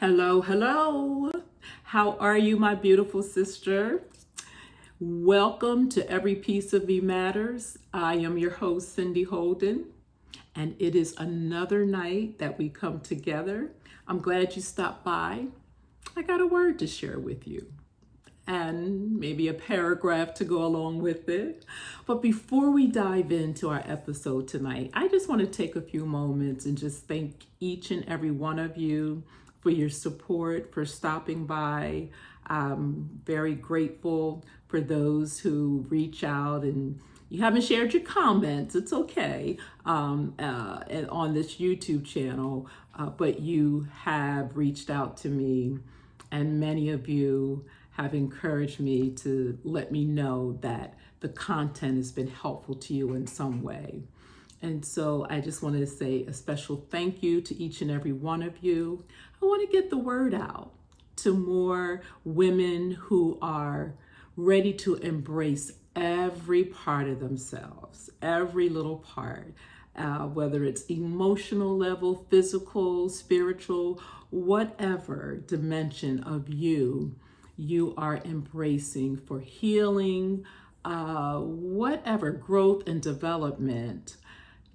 Hello, hello. How are you, my beautiful sister? Welcome to Every Piece of Me Matters. I am your host, Cindy Holden, and it is another night that we come together. I'm glad you stopped by. I got a word to share with you and maybe a paragraph to go along with it. But before we dive into our episode tonight, I just want to take a few moments and just thank each and every one of you for your support, for stopping by. I'm very grateful for those who reach out, and you haven't shared your comments. It's okay, and on this YouTube channel, but you have reached out to me, and many of you have encouraged me to let me know that the content has been helpful to you in some way. And so I just wanted to say a special thank you to each and every one of you. I want to get the word out to more women who are ready to embrace every part of themselves, every little part, whether it's emotional level, physical, spiritual, whatever dimension of you are embracing for healing, whatever growth and development.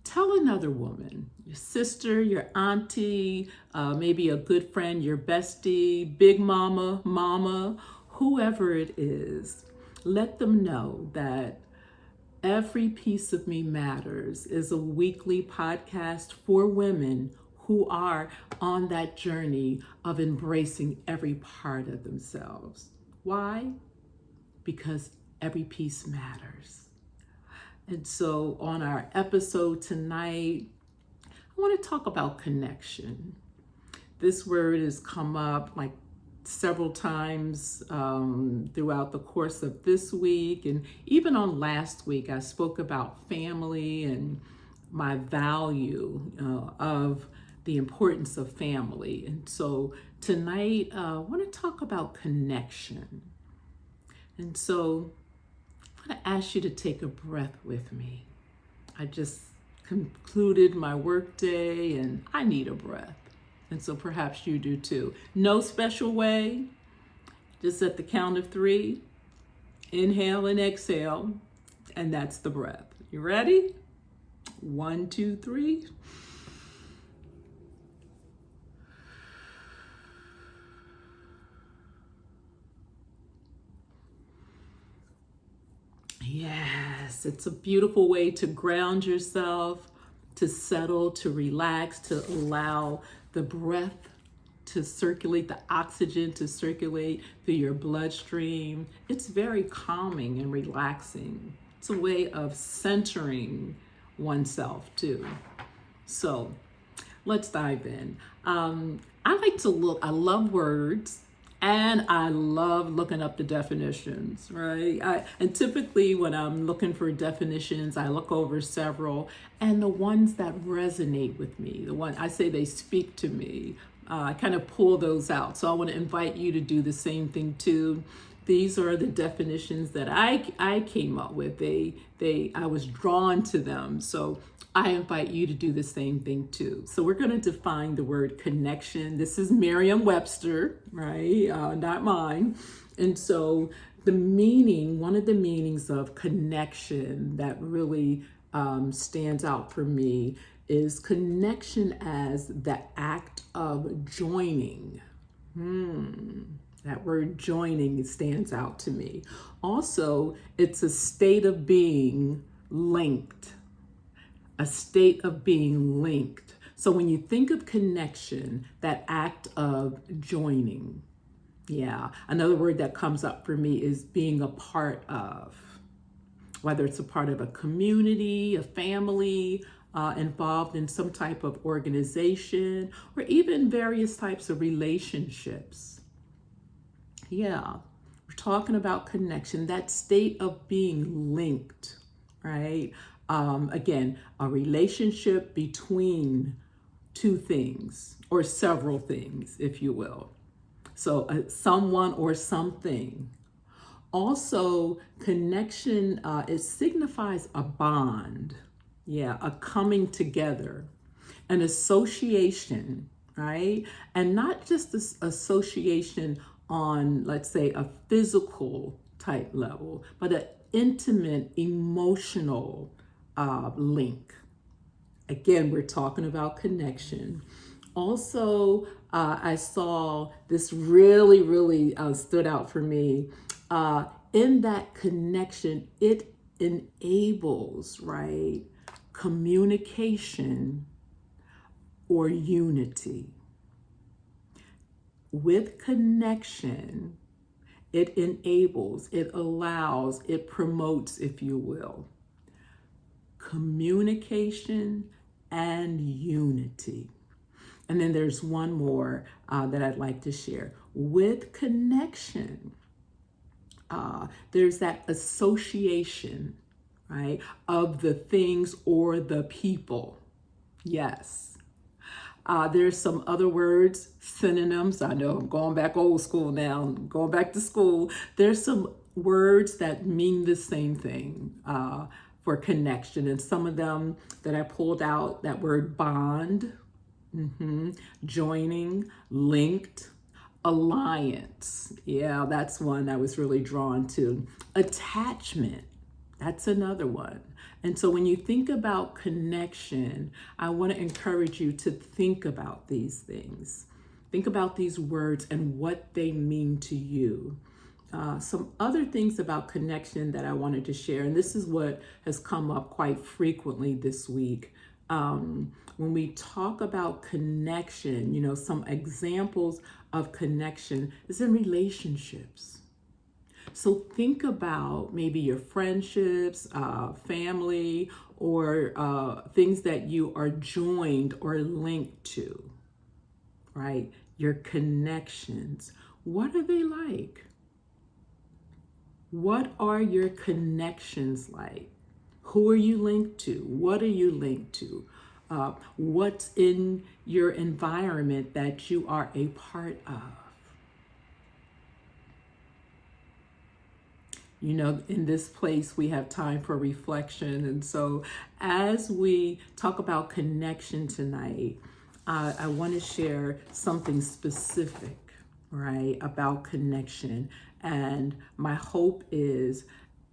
Tell another woman, your sister, your auntie, maybe a good friend, your bestie, big mama, whoever it is. Let them know that Every Piece of Me Matters is a weekly podcast for women who are on that journey of embracing every part of themselves. Why? Because every piece matters. And so, on our episode tonight, I want to talk about connection. This word has come up like several times throughout the course of this week. And even on last week, I spoke about family and my value of the importance of family. And so tonight, I want to talk about connection. And so I'm going to ask you to take a breath with me. I just concluded my workday and I need a breath. And so perhaps you do too. No special way, just at the count of 3, inhale and exhale, and that's the breath. You ready? 1, 2, 3. Yes, it's a beautiful way to ground yourself, to settle, to relax, to allow the breath to circulate, the oxygen to circulate through your bloodstream. It's very calming and relaxing. It's a way of centering oneself too. So let's dive in. I love words. And I love looking up the definitions, right? And typically when I'm looking for definitions, I look over several, and the ones that resonate with me, the one I say they speak to me, I kind of pull those out. So I want to invite you to do the same thing too. These are the definitions that I came up with. I was drawn to them. So I invite you to do the same thing too. So we're going to define the word connection. This is Merriam-Webster, right? Not mine. And so one of the meanings of connection that really stands out for me is connection as the act of joining. That word joining stands out to me. Also, it's a state of being linked. A state of being linked. So when you think of connection, that act of joining, another word that comes up for me is being a part of, whether it's a part of a community, a family, involved in some type of organization, or even various types of relationships. We're talking about connection, that state of being linked, right? Again, a relationship between two things or several things, if you will. So someone or something. Also, connection, it signifies a bond, a coming together, an association, right? And not just this association on, let's say, a physical type level, but an intimate emotional link. Again, we're talking about connection. Also, I saw this really stood out for me. In that connection, it enables, right, communication or unity. With connection, it enables, it allows, it promotes, if you will, communication and unity. And then there's one more that I'd like to share. With connection, there's that association, right, of the things or the people. Yes. There's some other words, synonyms. I know I'm going back old school now, I'm going back to school. There's some words that mean the same thing for connection. And some of them that I pulled out, that word bond, joining, linked, alliance. Yeah, that's one I was really drawn to. Attachment. That's another one. And so when you think about connection, I want to encourage you to think about these things. Think about these words and what they mean to you. Some other things about connection that I wanted to share, and this is what has come up quite frequently this week. When we talk about connection, you know, some examples of connection is in relationships. So think about maybe your friendships, family, or things that you are joined or linked to, right? Your connections. What are they like? What are your connections like? Who are you linked to? What are you linked to? What's in your environment that you are a part of? You know, in this place, we have time for reflection. And so as we talk about connection tonight, I want to share something specific, right, about connection. And my hope is,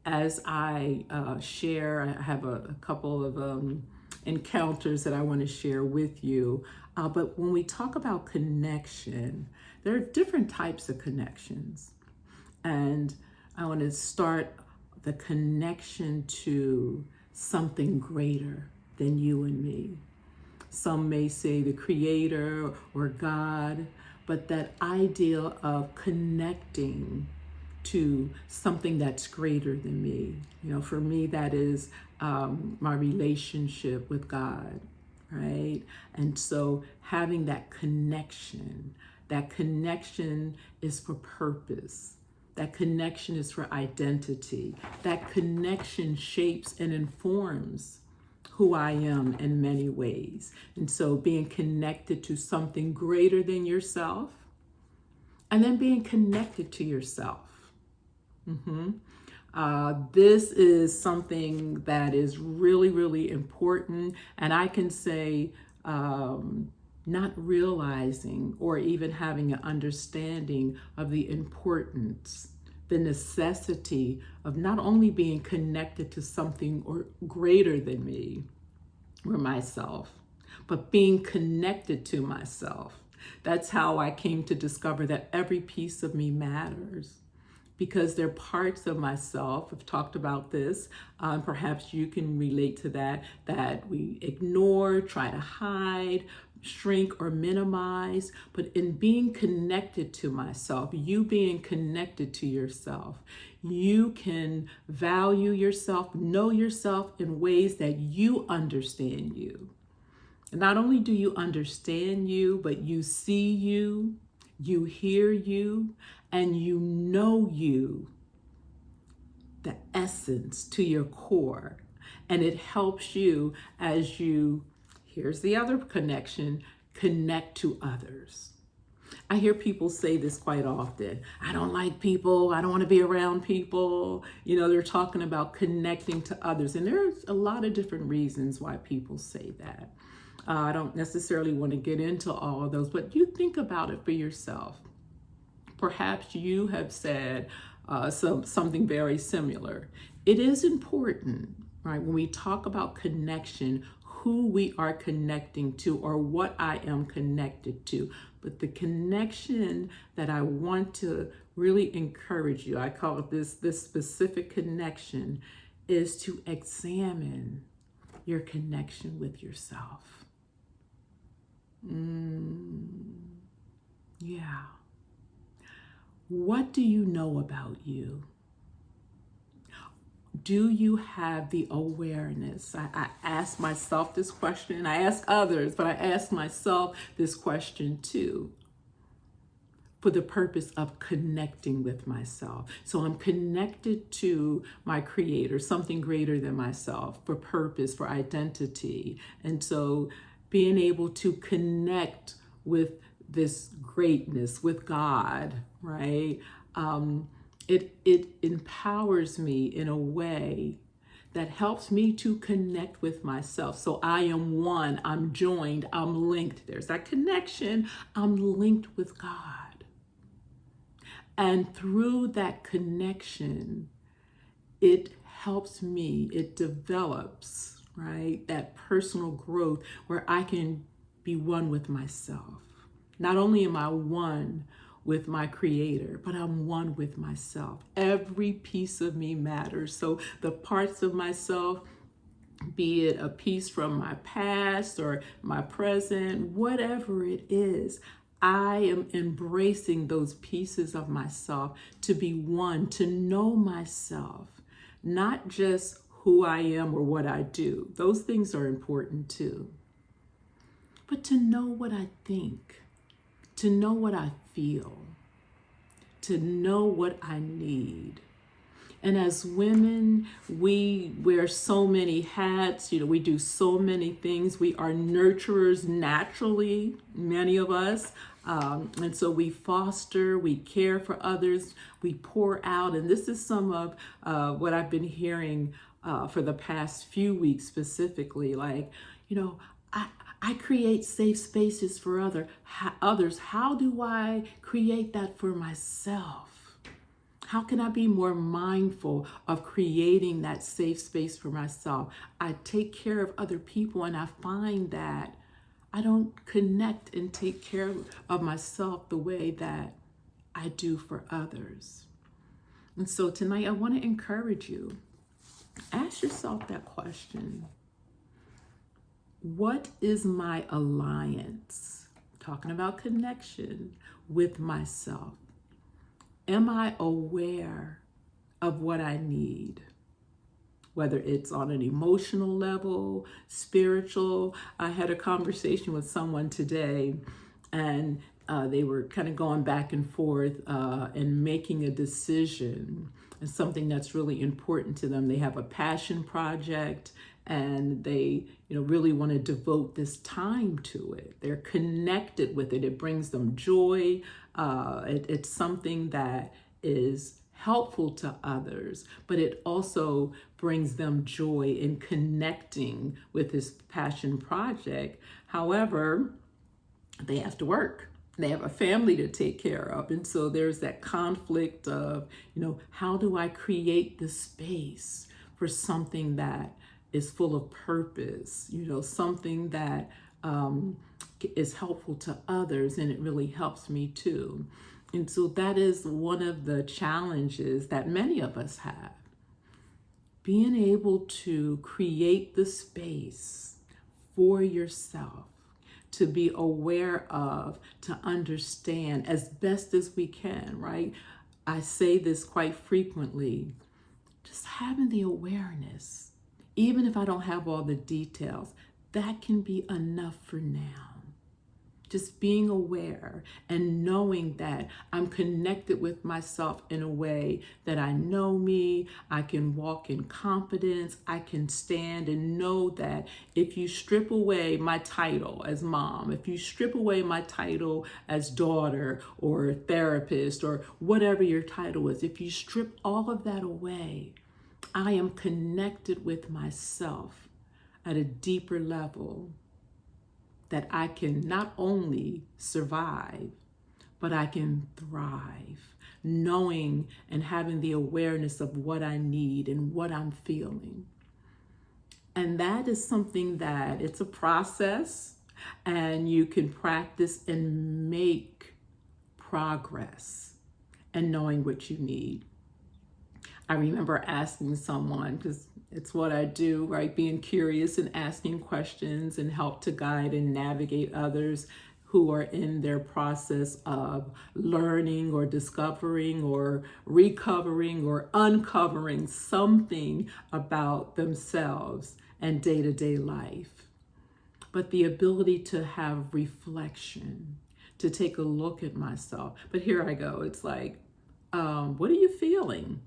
as I share, I have a couple of encounters that I want to share with you. But when we talk about connection, there are different types of connections. And I want to start the connection to something greater than you and me. Some may say the Creator or God, but that idea of connecting to something that's greater than me. You know, for me, that is my relationship with God, right? And so having that connection is for purpose. That connection is for identity. That connection shapes and informs who I am in many ways. And so being connected to something greater than yourself, and then being connected to yourself. This is something that is really important. And I can say, not realizing or even having an understanding of the importance, the necessity of not only being connected to something or greater than me or myself, but being connected to myself. That's how I came to discover that every piece of me matters, because they're parts of myself. I've talked about this. Perhaps you can relate to that we ignore, try to hide, shrink, or minimize. But in being connected to myself, you being connected to yourself, you can value yourself, know yourself in ways that you understand you. And not only do you understand you, but you see you, you hear you, and you know you, the essence to your core. And it helps you as you, here's the other connection, connect to others. I hear people say this quite often. I don't like people. I don't want to be around people. You know, they're talking about connecting to others. And there's a lot of different reasons why people say that. I don't necessarily want to get into all of those, but you think about it for yourself. Perhaps you have said something very similar. It is important, right, when we talk about connection, who we are connecting to or what I am connected to. But the connection that I want to really encourage you, I call it this specific connection, is to examine your connection with yourself. Yeah. What do you know about you? Do you have the awareness? I ask myself this question. I ask others, but I ask myself this question too, for the purpose of connecting with myself. So I'm connected to my creator, something greater than myself, for purpose, for identity. And so being able to connect with this greatness, with God, right? It empowers me in a way that helps me to connect with myself. So I am one, I'm joined, I'm linked. There's that connection. I'm linked with God. And through that connection, it helps me, it develops, right, that personal growth where I can be one with myself. Not only am I one with my creator, but I'm one with myself. Every piece of me matters. So the parts of myself, be it a piece from my past or my present, whatever it is, I am embracing those pieces of myself to be one, to know myself, not just who I am or what I do. Those things are important too. But to know what I think, to know what I feel, to know what I need. And as women, we wear so many hats, we do so many things. We are nurturers naturally, many of us. And so we foster, we care for others, we pour out. And this is some of what I've been hearing for the past few weeks specifically. Like, I create safe spaces for others. How do I create that for myself? How can I be more mindful of creating that safe space for myself? I take care of other people, and I find that I don't connect and take care of myself the way that I do for others. And so tonight I want to encourage you. Ask yourself that question. What is my alliance? Talking about connection with myself. Am I aware of what I need? Whether it's on an emotional level, spiritual. I had a conversation with someone today, and they were kind of going back and forth and making a decision. And something that's really important to them. They have a passion project, and they really want to devote this time to it. They're connected with it. It brings them joy. It's something that is helpful to others, but it also brings them joy in connecting with this passion project. However, they have to work. They have a family to take care of. And so there's that conflict of, how do I create the space for something that is full of purpose, something that is helpful to others, and it really helps me too. And so that is one of the challenges that many of us have. Being able to create the space for yourself, to be aware of, to understand as best as we can, right? I say this quite frequently, just having the awareness, even if I don't have all the details, that can be enough for now. Just being aware and knowing that I'm connected with myself in a way that I know me, I can walk in confidence, I can stand and know that if you strip away my title as mom, if you strip away my title as daughter or therapist or whatever your title is, if you strip all of that away, I am connected with myself at a deeper level. that I can not only survive, but I can thrive, knowing and having the awareness of what I need and what I'm feeling. And that is something that it's a process, and you can practice and make progress and knowing what you need. I remember asking someone, because it's what I do, right? Being curious and asking questions and help to guide and navigate others who are in their process of learning or discovering or recovering or uncovering something about themselves and day-to-day life. But the ability to have reflection, to take a look at myself. But here I go. It's like, what are you feeling?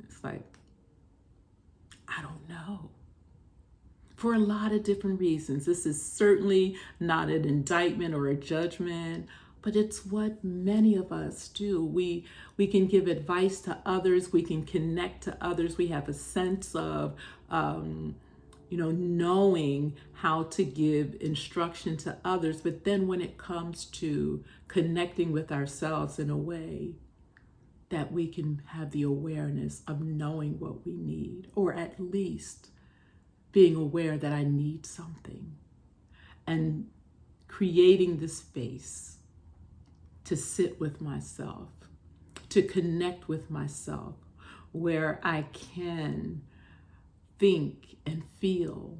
It's like, I don't know. For a lot of different reasons. This is certainly not an indictment or a judgment, but it's what many of us do. We can give advice to others. We can connect to others. We have a sense of, knowing how to give instruction to others. But then when it comes to connecting with ourselves in a way that we can have the awareness of knowing what we need, or at least being aware that I need something, and creating the space to sit with myself, to connect with myself, where I can think and feel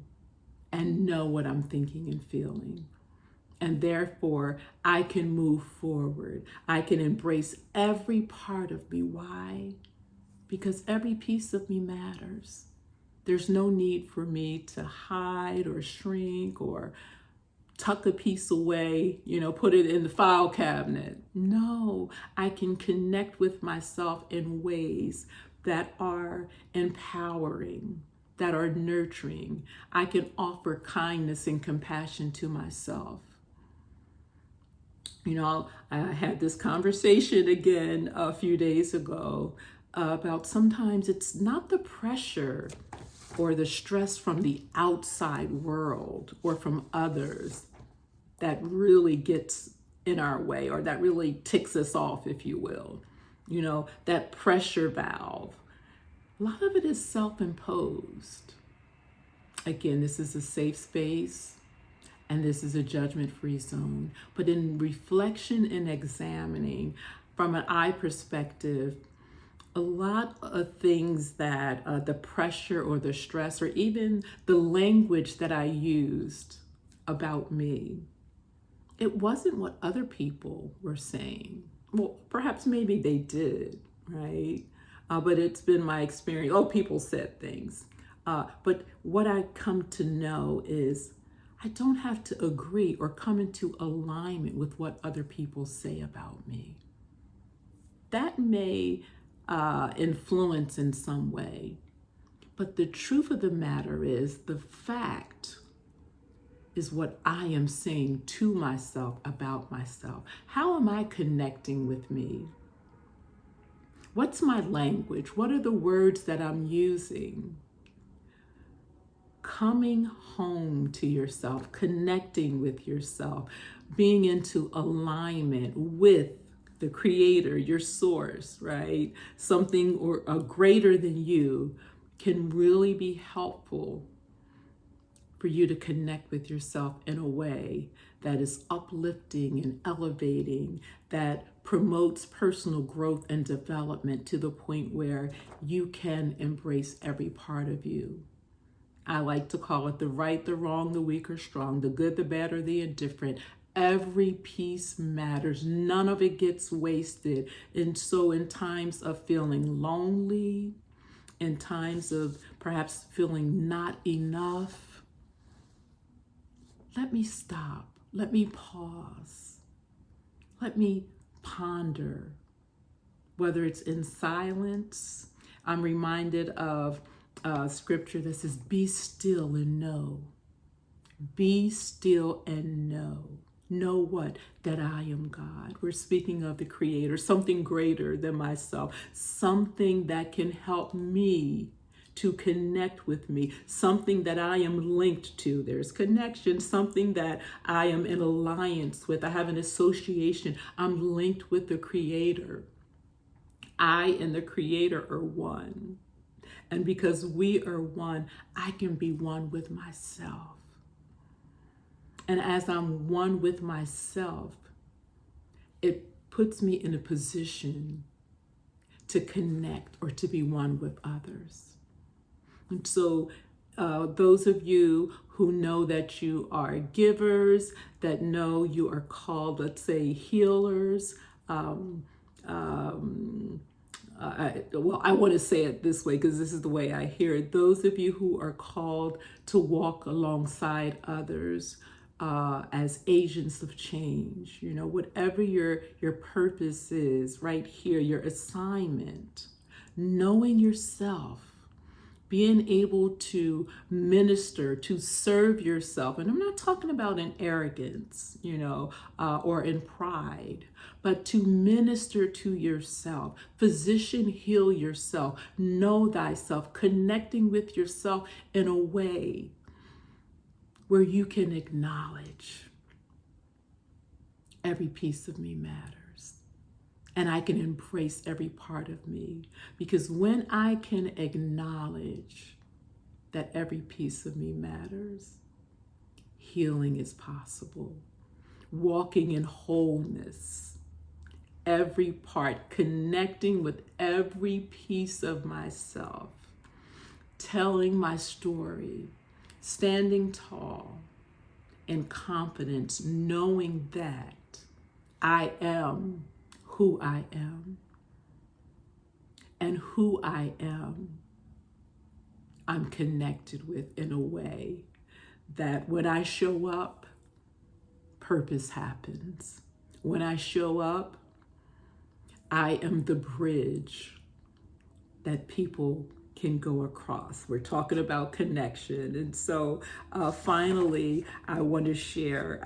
and know what I'm thinking and feeling. And therefore, I can move forward. I can embrace every part of me. Why? Because every piece of me matters. There's no need for me to hide or shrink or tuck a piece away, put it in the file cabinet. No, I can connect with myself in ways that are empowering, that are nurturing. I can offer kindness and compassion to myself. I had this conversation again a few days ago about sometimes it's not the pressure or the stress from the outside world or from others that really gets in our way, or that really ticks us off, if you will. That pressure valve. A lot of it is self-imposed. Again, this is a safe space, and this is a judgment-free zone. But in reflection and examining from an I perspective, a lot of things that the pressure or the stress or even the language that I used about me, it wasn't what other people were saying. Well, perhaps maybe they did, right? But it's been my experience. Oh, people said things. But what I come to know is I don't have to agree or come into alignment with what other people say about me. That may influence in some way. But the truth of the matter is, the fact is what I am saying to myself about myself. How am I connecting with me? What's my language? What are the words that I'm using? Coming home to yourself, connecting with yourself, being into alignment with the creator, your source, right? Something or a greater than you can really be helpful for you to connect with yourself in a way that is uplifting and elevating, that promotes personal growth and development to the point where you can embrace every part of you. I like to call it the right, the wrong, the weak or strong, the good, the bad, or the indifferent. Every piece matters. None of it gets wasted. And so in times of feeling lonely, in times of perhaps feeling not enough, let me stop. Let me pause. Let me ponder. Whether it's in silence, I'm reminded of scripture that says, be still and know. Be still and know. Know what? That I am God. We're speaking of the Creator, something greater than myself, something that can help me to connect with me, something that I am linked to. There's connection, something that I am in alliance with. I have an association. I'm linked with the Creator. I and the Creator are one. And because we are one, I can be one with myself. And as I'm one with myself, it puts me in a position to connect or to be one with others. And so those of you who know that you are givers, that know you are called, let's say, healers, I want to say it this way because this is the way I hear it. Those of you who are called to walk alongside others as agents of change, whatever your purpose is right here, your assignment, knowing yourself, being able to minister, to serve yourself. And I'm not talking about in arrogance, or in pride, but to minister to yourself. Physician, heal yourself. Know thyself, connecting with yourself in a way where you can acknowledge every piece of me matters. And I can embrace every part of me. Because when I can acknowledge that every piece of me matters, healing is possible. Walking in wholeness, every part, connecting with every piece of myself, telling my story, standing tall in confidence, knowing that I am who I am. And who I am, I'm connected with in a way that when I show up, purpose happens. When I show up, I am the bridge that people can go across. We're talking about connection. And so finally, I want to share,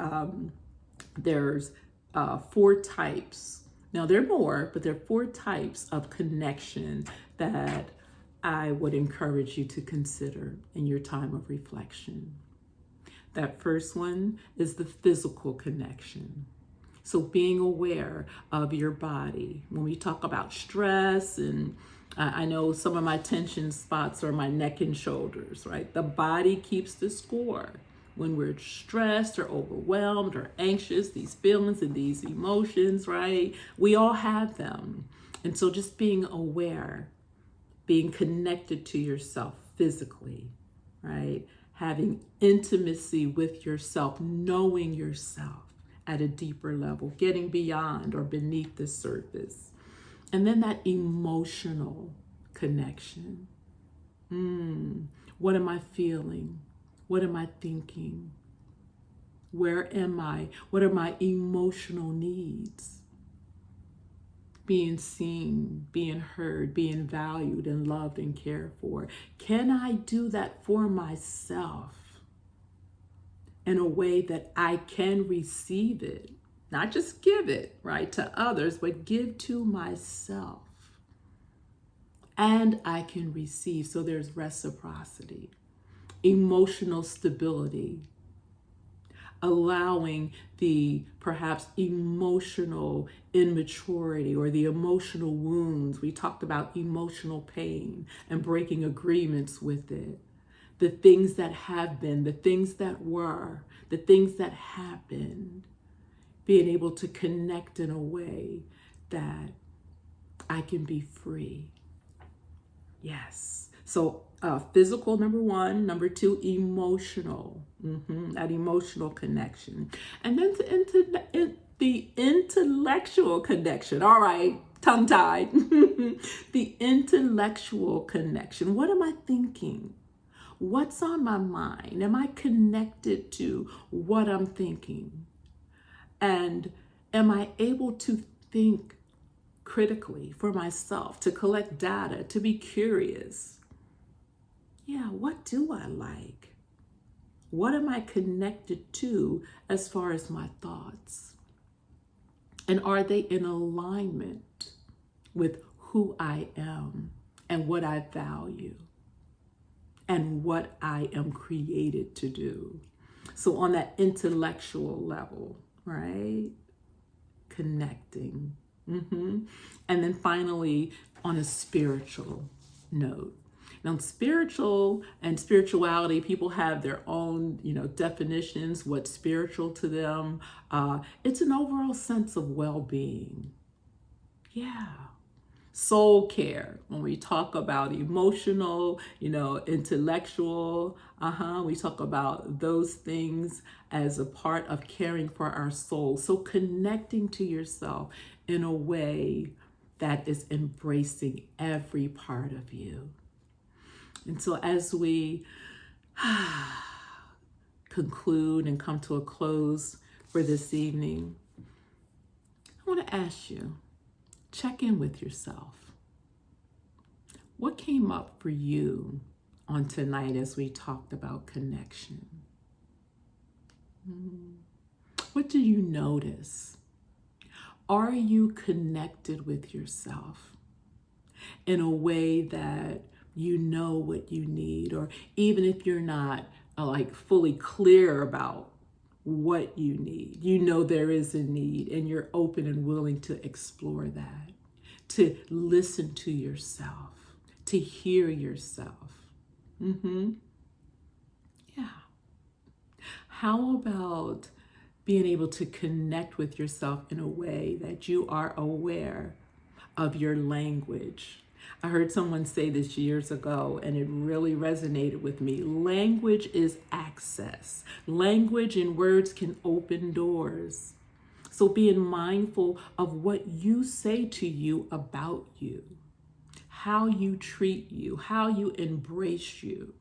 there's 4 types. Now there are more, but there are 4 types of connection that I would encourage you to consider in your time of reflection. That first one is the physical connection. So being aware of your body. When we talk about stress, and I know some of my tension spots are my neck and shoulders, right? The body keeps the score. When we're stressed or overwhelmed or anxious, these feelings and these emotions, right? We all have them. And so just being aware, being connected to yourself physically, right? Having intimacy with yourself, knowing yourself at a deeper level, getting beyond or beneath the surface. And then that emotional connection. What am I feeling? What am I thinking? Where am I? What are my emotional needs? Being seen, being heard, being valued and loved and cared for. Can I do that for myself in a way that I can receive it? Not just give it, right, to others, but give to myself. And I can receive. So there's reciprocity. Emotional stability, allowing the perhaps emotional immaturity or the emotional wounds. We talked about emotional pain and breaking agreements with it. The things that have been, the things that were, the things that happened, being able to connect in a way that I can be free. Yes. So physical, number 1. Number 2, emotional. That emotional connection. And then the intellectual connection. All right, tongue-tied. The intellectual connection. What am I thinking? What's on my mind? Am I connected to what I'm thinking? And am I able to think critically for myself, to collect data, to be curious? Yeah, what do I like? What am I connected to as far as my thoughts? And are they in alignment with who I am and what I value? and what I am created to do. So on that intellectual level, right? Connecting. And then finally, on a spiritual note. Now, spiritual and spirituality, people have their own, definitions, what's spiritual to them. It's an overall sense of well-being. Yeah. Soul care. When we talk about emotional, intellectual, we talk about those things as a part of caring for our soul. So connecting to yourself in a way that is embracing every part of you. And so as we conclude and come to a close for this evening, I want to ask you, check in with yourself. What came up for you on tonight as we talked about connection? What do you notice? Are you connected with yourself in a way that you know what you need, or even if you're not fully clear about what you need, there is a need and you're open and willing to explore that, to listen to yourself, to hear yourself. Yeah. How about being able to connect with yourself in a way that you are aware of your language? I heard someone say this years ago, and it really resonated with me. Language is access. Language and words can open doors. So being mindful of what you say to you about you, how you treat you, how you embrace you.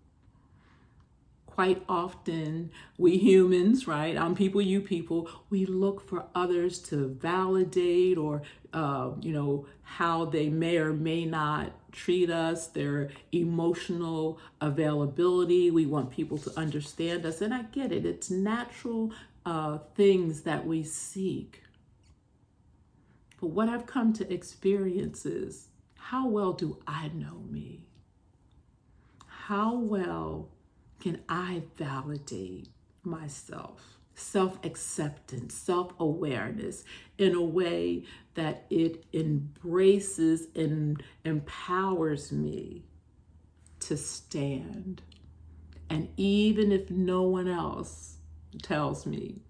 Quite often, we humans, right? I'm people, you people, we look for others to validate or, how they may or may not treat us, their emotional availability. We want people to understand us. And I get it. It's natural things that we seek. But what I've come to experience is, how well do I know me? How well can I validate myself? Self-acceptance, self-awareness in a way that it embraces and empowers me to stand. And even if no one else tells me,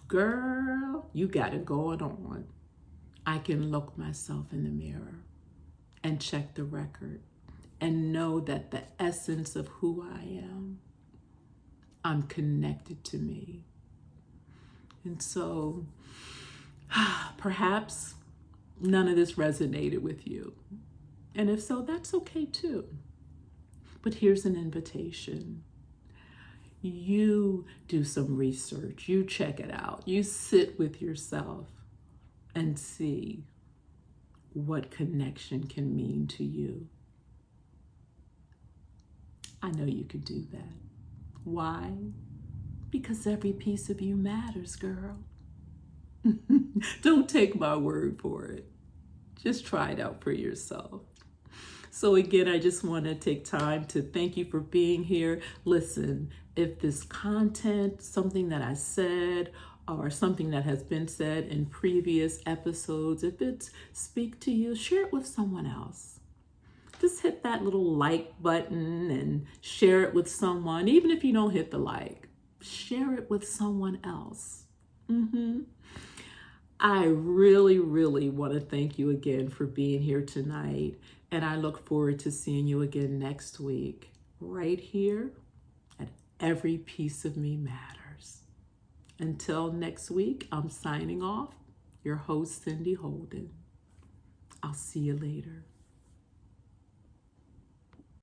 girl, you got it going on, I can look myself in the mirror and check the record and know that the essence of who I am, I'm connected to me. And so perhaps none of this resonated with you. And if so, that's okay too. But here's an invitation. You do some research, you check it out, you sit with yourself and see what connection can mean to you. I know you can do that. Why? Because every piece of you matters, girl. Don't take my word for it. Just try it out for yourself. So again, I just want to take time to thank you for being here. Listen, if this content, something that I said, or something that has been said in previous episodes, if it's speak to you, share it with someone else. Just hit that little like button and share it with someone. Even if you don't hit the like, share it with someone else. I really, really want to thank you again for being here tonight. And I look forward to seeing you again next week, right here at Every Piece of Me Matters. Until next week, I'm signing off. Your host, Cindy Holden. I'll see you later.